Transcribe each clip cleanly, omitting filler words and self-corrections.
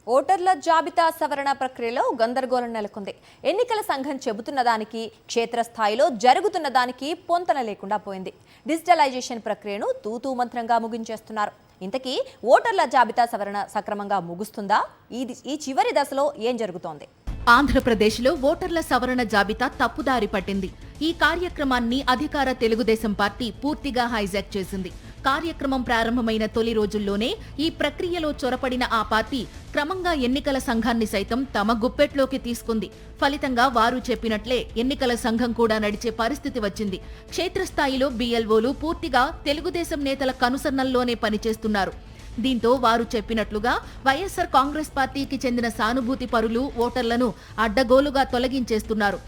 ఓటర్ల జాబితా సవరణ ప్రక్రియలో గందరగోళం నెలకొంది. ఎన్నికల సంఘం చెబుతున్న దానికి క్షేత్రస్థాయిలో జరుగుతున్న దానికి పొంతన లేకుండా పోయింది. డిజిటలైజేషన్ ప్రక్రియను తూతూ మంత్రంగా ముగించేస్తున్నారు. ఇంతకీ ఓటర్ల జాబితా సవరణ సక్రమంగా ముగుస్తుందా? ఈ చివరి దశలో ఏం జరుగుతోంది? ఆంధ్రప్రదేశ్లో ఓటర్ల సవరణ జాబితా తప్పుదారి పట్టింది. ఈ కార్యక్రమాన్ని అధికార తెలుగుదేశం పార్టీ పూర్తిగా హైజాక్ చేసింది. కార్యక్రమం ప్రారంభమైన తొలి రోజుల్లోనే ఈ ప్రక్రియలో చొరపడిన ఆ పార్టీ క్రమంగా ఎన్నికల సంఘాన్ని సైతం తమ గుప్పెట్లోకి తీసుకుంది. ఫలితంగా వారు చెప్పినట్లే ఎన్నికల సంఘం కూడా నడిచే పరిస్థితి వచ్చింది. క్షేత్రస్థాయిలో BLOలు పూర్తిగా తెలుగుదేశం నేతల కనుసన్నల్లోనే పనిచేస్తున్నారు. దీంతో వారు చెప్పినట్లుగా వైఎస్ఆర్ కాంగ్రెస్ పార్టీకి చెందిన సానుభూతి పరులు ఓటర్లను అడ్డగోలుగా తొలగించేస్తున్నారు.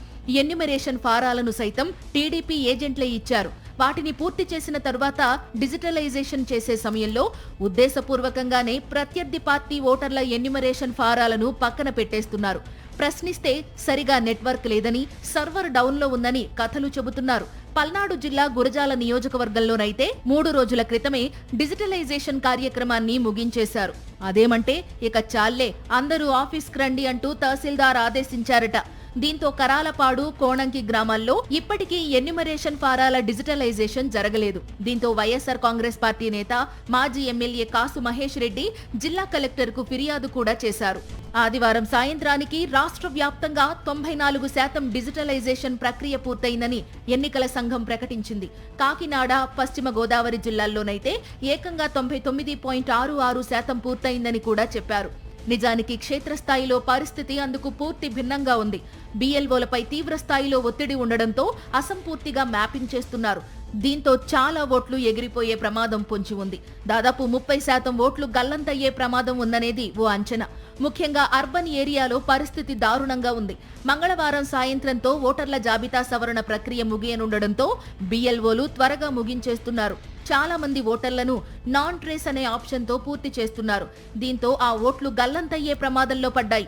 ఎన్యుమరేషన్ ఫారాలను సైతం టీడీపీ ఏజెంట్లే ఇచ్చారు. వాటిని పూర్తి చేసిన తరువాత డిజిటలైజేషన్ చేసే సమయంలో ఉద్దేశపూర్వకంగానే ప్రత్యర్థి పార్టీ ఓటర్ల ఎన్యుమరేషన్ ఫారాలను పక్కన పెట్టేస్తున్నారు. ప్రశ్నిస్తే సరిగా నెట్వర్క్ లేదని, సర్వర్ డౌన్లో ఉందని కథలు చెబుతున్నారు. పల్నాడు జిల్లా గురజాల నియోజకవర్గంలోనైతే 3 రోజుల క్రితమే డిజిటలైజేషన్ కార్యక్రమాన్ని ముగించేశారు. అదేమంటే ఇక చాల్లే అందరూ ఆఫీస్కి రండి అంటూ తహసీల్దార్ ఆదేశించారట. దీంతో కరాలపాడు, కోణంకి గ్రామాల్లో ఇప్పటికీ ఎన్యుమరేషన్ ఫారాల డిజిటలైజేషన్ జరగలేదు. దీంతో వైఎస్ఆర్ కాంగ్రెస్ పార్టీ నేత మాజీ ఎమ్మెల్యే కాసు మహేష్ రెడ్డి జిల్లా కలెక్టర్కు ఫిర్యాదు కూడా చేశారు. ఆదివారం సాయంత్రానికి రాష్ట్ర వ్యాప్తంగా 94% డిజిటలైజేషన్ ప్రక్రియ పూర్తయిందని ఎన్నికల సంఘం ప్రకటించింది. కాకినాడ, పశ్చిమ గోదావరి జిల్లాల్లోనైతే ఏకంగా 99.66% పూర్తయిందని కూడా చెప్పారు. నిజానికి క్షేత్రస్థాయిలో పరిస్థితి అందుకు పూర్తి భిన్నంగా ఉంది. BLOలపై తీవ్ర స్థాయిలో ఒత్తిడి ఉండడంతో అసంపూర్తిగా మ్యాపింగ్ చేస్తున్నారు. దీంతో చాలా ఓట్లు ఎగిరిపోయే ప్రమాదం పొంచి ఉంది. దాదాపు 30% ఓట్లు గల్లంతయ్యే ప్రమాదం ఉందనేది ఓ అంచనా. ముఖ్యంగా అర్బన్ ఏరియాలో పరిస్థితి దారుణంగా ఉంది. మంగళవారం సాయంత్రంతో ఓటర్ల జాబితా సవరణ ప్రక్రియ ముగియనుండడంతో BLOలు త్వరగా ముగించేస్తున్నారు. చాలా మంది ఓటర్లను నాన్ ట్రేస్ అనే ఆప్షన్తో పూర్తి చేస్తున్నారు. దీంతో ఆ ఓట్లు గల్లంతయ్యే ప్రమాదంలో పడ్డాయి.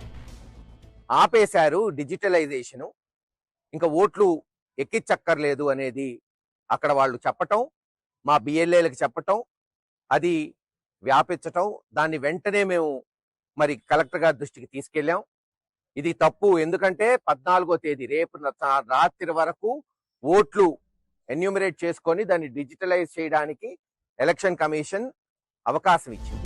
ఆపేశారు డిజిటలైజేషన్, ఇంకా ఓట్లు ఎక్కించక్కర్లేదు అనేది అక్కడ వాళ్ళు చెప్పటం, మా BLAలకు చెప్పటం, అది వ్యాపించటం, దాన్ని వెంటనే మేము మరి కలెక్టర్ గారి దృష్టికి తీసుకెళ్ళాం. ఇది తప్పు. ఎందుకంటే 14వ తేదీ రేపు రాత్రి వరకు ఓట్లు ఎన్యూమరేట్ చేసుకొని దాన్ని డిజిటలైజ్ చేయడానికి ఎలక్షన్ కమిషన్ అవకాశం ఇచ్చింది.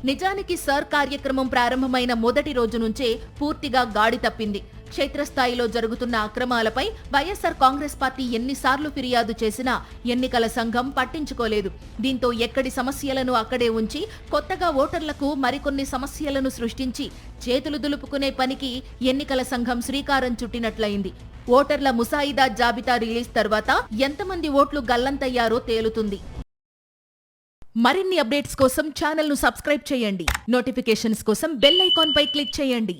నిజానికి సర్ కార్యక్రమం ప్రారంభమైన మొదటి రోజు నుంచే పూర్తిగా గాడి తప్పింది. క్షేత్రస్థాయిలో జరుగుతున్న అక్రమాలపై వైఎస్ఆర్ కాంగ్రెస్ పార్టీ ఎన్నిసార్లు ఫిర్యాదు చేసినా ఎన్నికల సంఘం పట్టించుకోలేదు. దీంతో ఎక్కడి సమస్యలను అక్కడే ఉంచి కొత్తగా ఓటర్లకు మరికొన్ని సమస్యలను సృష్టించి చేతులు దులుపుకునే పనికి ఎన్నికల సంఘం శ్రీకారం చుట్టినట్లయింది. ఓటర్ల ముసాయిదా జాబితా రిలీజ్ తర్వాత ఎంతమంది ఓట్లు గల్లంతయ్యారో తేలుతుంది. మరిన్ని అప్డేట్స్ కోసం ఛానల్ను సబ్స్క్రైబ్ చేయండి. నోటిఫికేషన్స్ కోసం బెల్ ఐకాన్ పై క్లిక్ చేయండి.